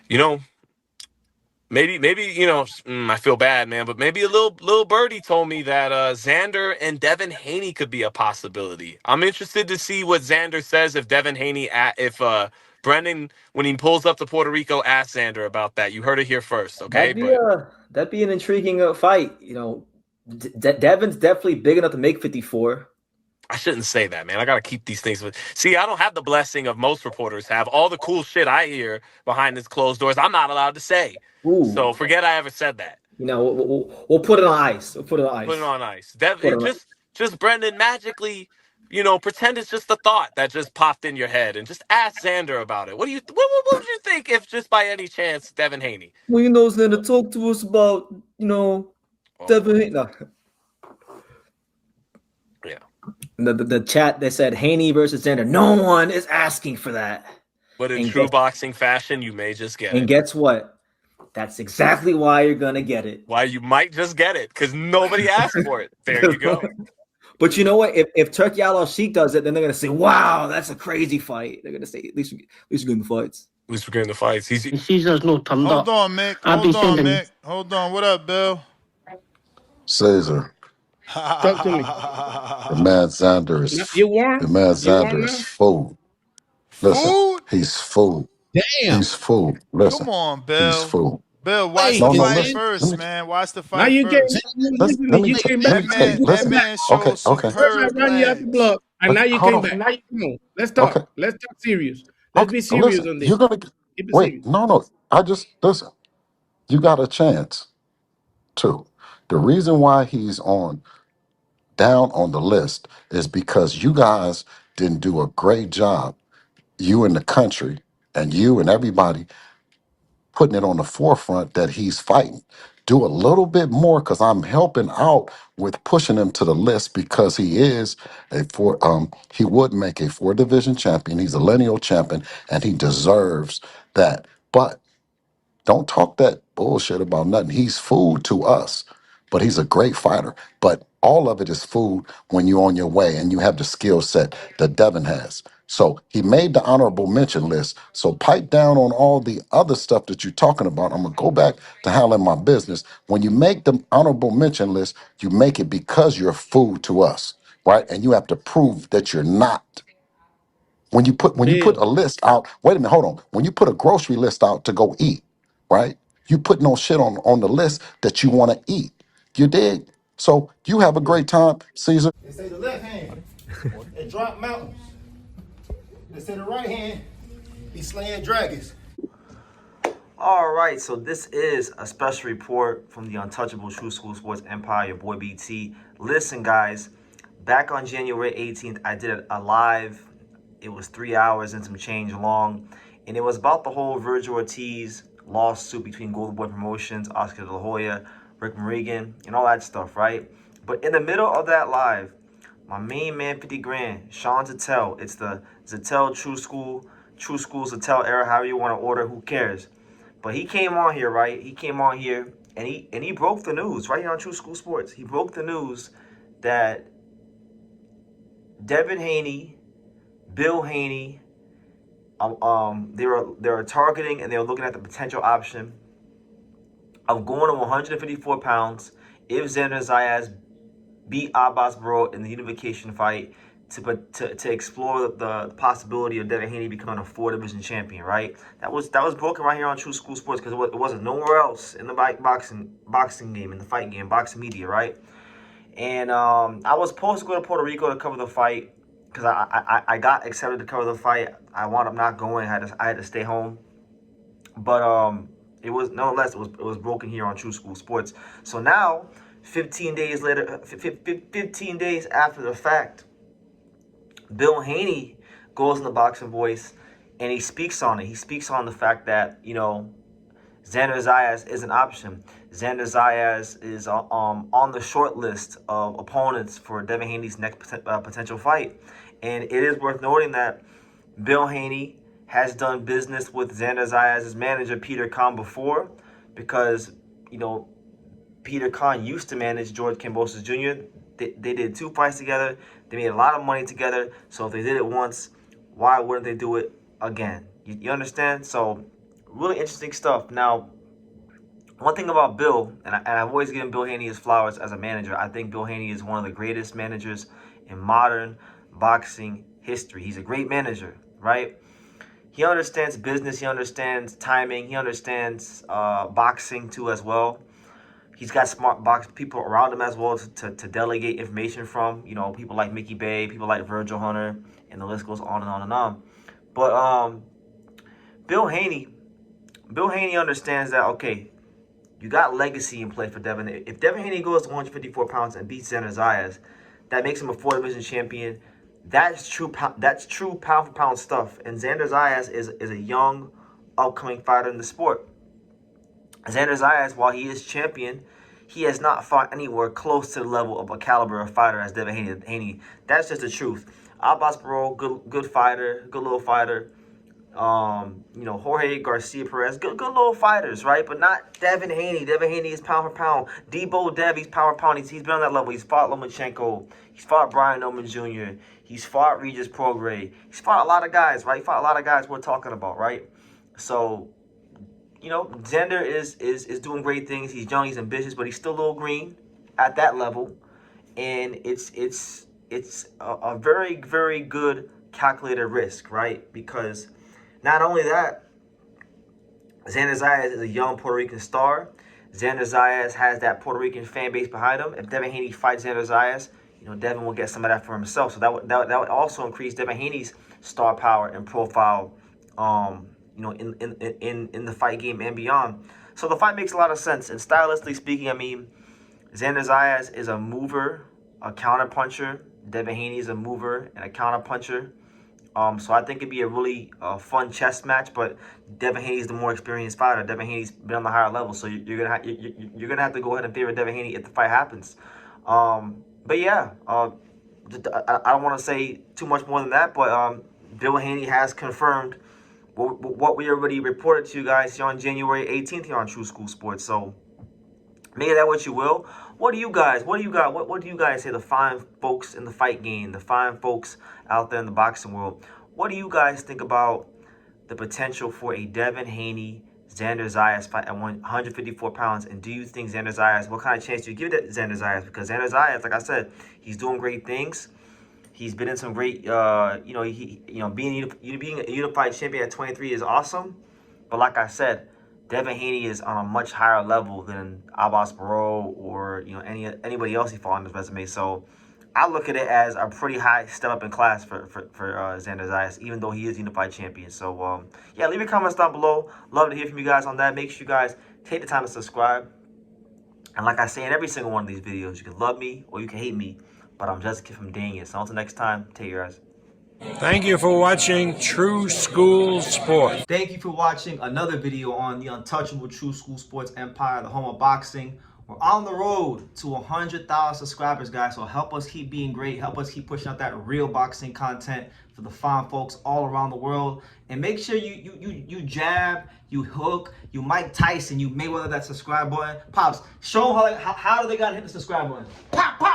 You know, maybe I feel bad, man, but maybe a little birdie told me that Xander and Devin Haney could be a possibility. I'm interested to see what Xander says if Devin Haney if Brendan, when he pulls up to Puerto Rico, asks Xander about that. You heard it here first, okay? But That'd be an intriguing fight. Devin's definitely big enough to make 54. I shouldn't say that, man. I gotta keep these things. See, I don't have the blessing of most reporters have. All the cool shit I hear behind these closed doors, I'm not allowed to say. So Ooh, forget I ever said that. we'll put it on ice. We'll put it on Put it ice. on ice. That Put it it on. just Brendan magically, pretend it's just a thought that just popped in your head, and just ask Xander about it. What would you think if just by any chance Devin Haney? Well, Xander, talk to us about Oh boy, Devin. No. yeah. The chat they said Haney versus Xander. No one is asking for that. But in And true guess boxing fashion, you may just get and it. guess what? That's exactly why you're gonna get it. Why you might just get it because nobody asked for it. There you go. But you know what? If Turkey Outlaw Sheik does it, then they're gonna say, "Wow, that's a crazy fight." They're gonna say, "At least we're getting the fights." Who's getting the fights? He's The season's not turned Hold up. on, Mick. I'll be Hold on, sending. Mick. Hold on. What up, Bill? Caesar, Talk to me. the man Xander You warm? the man You warm Xander is now? food. Listen, Food? he's food. Damn. He's food. Listen, Come on, he's Bill. food. Bill, watch Wait, the No, no, fight listen. man. Let first, me man. Watch the Now fight you came first. back. Listen to me. let me You came back. let That me tell you. man, that Listen. man Okay, shows okay, First I superb run you out the legs. block, and now you hold came on. back. Come on. Let's Okay, talk. Let's talk serious. Let's okay. be serious Listen, on this. you're gonna Keep it wait. serious. No, no. I just listen. You got a chance too. The reason why he's on down on the list is because you guys didn't do a great job, you in the country and you and everybody putting it on the forefront that he's fighting. Do a little bit more because I'm helping out with pushing him to the list because he is he would make a four division champion. He's a lineal champion and he deserves that. But don't talk that bullshit about nothing. He's food to us, but he's a great fighter. But all of it is food when you're on your way and you have the skill set that Devin has. So he made the honorable mention list. So pipe down on all the other stuff that you're talking about. I'm gonna go back to handling my business. When you make the honorable mention list, you make it because you're food to us, right? And you have to prove that you're not. When you put Bill. a list out, wait a minute, hold on. When you put a grocery list out to go eat, right? You putting on shit on the list that you want to eat. You dig? So you have a great time, Caesar. They say the left hand, it drop mountains. They say the right hand, he slaying dragons. All right, so this is a special report from the Untouchable True School Sports Empire, your boy BT. Listen, guys, back on January 18th, I did a live. It was 3 hours and some change long, and it was about the whole Virgil Ortiz lawsuit between Golden Boy Promotions, Oscar De La Hoya, Rick Morrigan, and all that stuff, right? But in the middle of that live, my main man, 50 grand, Sean Zattel. It's the Zattel True School Zattel era, however you want to order, who cares? But he came on here, right? He came on here and he broke the news right here on True School Sports. He broke the news that Devin Haney, Bill Haney, they were targeting and they were looking at the potential option of going to 154 pounds if Xander Zayas beat Abbas Bro in the unification fight to explore the possibility of Devin Haney becoming a four division champion, right? That was broken right here on True School Sports because it wasn't nowhere else in the boxing game, in the fight game, boxing media, right? And I was supposed to go to Puerto Rico to cover the fight because I got accepted to cover the fight. I wound up not going. I had to stay home, but it was nonetheless it was broken here on True School Sports. So now, 15 days later, 15 days after the fact, Bill Haney goes in the Boxing Voice and he speaks on it. He speaks on the fact that Xander Zayas is an option. Xander Zayas is on the short list of opponents for Devin Haney's next potential fight, and it is worth noting that Bill Haney has done business with Xander Zayas' manager Peter Khan before, because Peter Khan used to manage George Kambosos Jr. They did two fights together. They made a lot of money together. So if they did it once, why wouldn't they do it again? You understand? So Really interesting stuff. Now, one thing about Bill, and I've always given Bill Haney his flowers as a manager. I think Bill Haney is one of the greatest managers in modern boxing history. He's a great manager, right? He understands business. He understands timing. He understands boxing too as well. He's got smart box people around him as well to delegate information from. You know, people like Mickey Bay, people like Virgil Hunter, and the list goes on and on and on. But Bill Haney understands that, okay, you got legacy in play for Devin. If Devin Haney goes to 154 pounds and beats Xander Zayas, that makes him a 4-division champion. That's true pound for pound stuff. And Xander Zayas is a young, upcoming fighter in the sport. Xander Zayas, while he is champion, he has not fought anywhere close to the level of a caliber of fighter as Devin Haney. That's just the truth. Abbas Barrow, good fighter, good little fighter. You know, Jorge Garcia Perez, good little fighters, right? But not Devin Haney. Devin Haney is pound for pound. Deebo Dev, he's pound for pound. He's been on that level. He's fought Lomachenko. He's fought Brian Oman Jr. He's fought Regis Prograis. He's fought a lot of guys, right? He fought a lot of guys we're talking about, right? So, you know, Xander is doing great things. He's young, he's ambitious, but he's still a little green at that level. And it's a very, very good calculated risk, right? Because not only that, Xander Zayas is a young Puerto Rican star. Xander Zayas has that Puerto Rican fan base behind him. If Devin Haney fights Xander Zayas, you know, Devin will get some of that for himself. So that would also increase Devin Haney's star power and profile, you know, in the fight game and beyond. So the fight makes a lot of sense. And stylistically speaking, I mean, Xander Zayas is a mover, a counter puncher. Devin Haney is a mover and a counter puncher. So I think it'd be a really fun chess match, but Devin Haney's the more experienced fighter. Devin Haney's been on the higher level, so you're gonna have to go ahead and favor Devin Haney if the fight happens. But yeah, I don't want to say too much more than that, but Bill Haney has confirmed what we already reported to you guys here on January 18th here on True School Sports. So make of that what you will. What do you guys say, the fine folks in the fight game, the fine folks out there in the boxing world? What do you guys think about the potential for a Devin Haney, Xander Zayas fight at 154 pounds? And do you think Xander Zayas, what kind of chance do you give it to Xander Zayas? Because Xander Zayas, like I said, he's doing great things. He's been in some great, being a unified champion at 23 is awesome. But like I said, Devin Haney is on a much higher level than Abbas Barrow or, you know, anybody else he fought on his resume. So I look at it as a pretty high step up in class for Xander Zayas, even though he is unified champion. So yeah, leave your comments down below. Love to hear from you guys on that. Make sure you guys take the time to subscribe. And like I say in every single one of these videos, you can love me or you can hate me, but I'm just a kid from Daniel. So until next time, take care, guys. Thank you for watching True School Sports. Thank you for watching another video on the untouchable True School Sports Empire, the home of boxing. We're on the road to 100,000 subscribers, guys. So help us keep being great. Help us keep pushing out that real boxing content for the fine folks all around the world. And make sure you jab, you hook, you Mike Tyson, you Mayweather that subscribe button. Pops, show them how do they gotta hit the subscribe button. Pop, pop.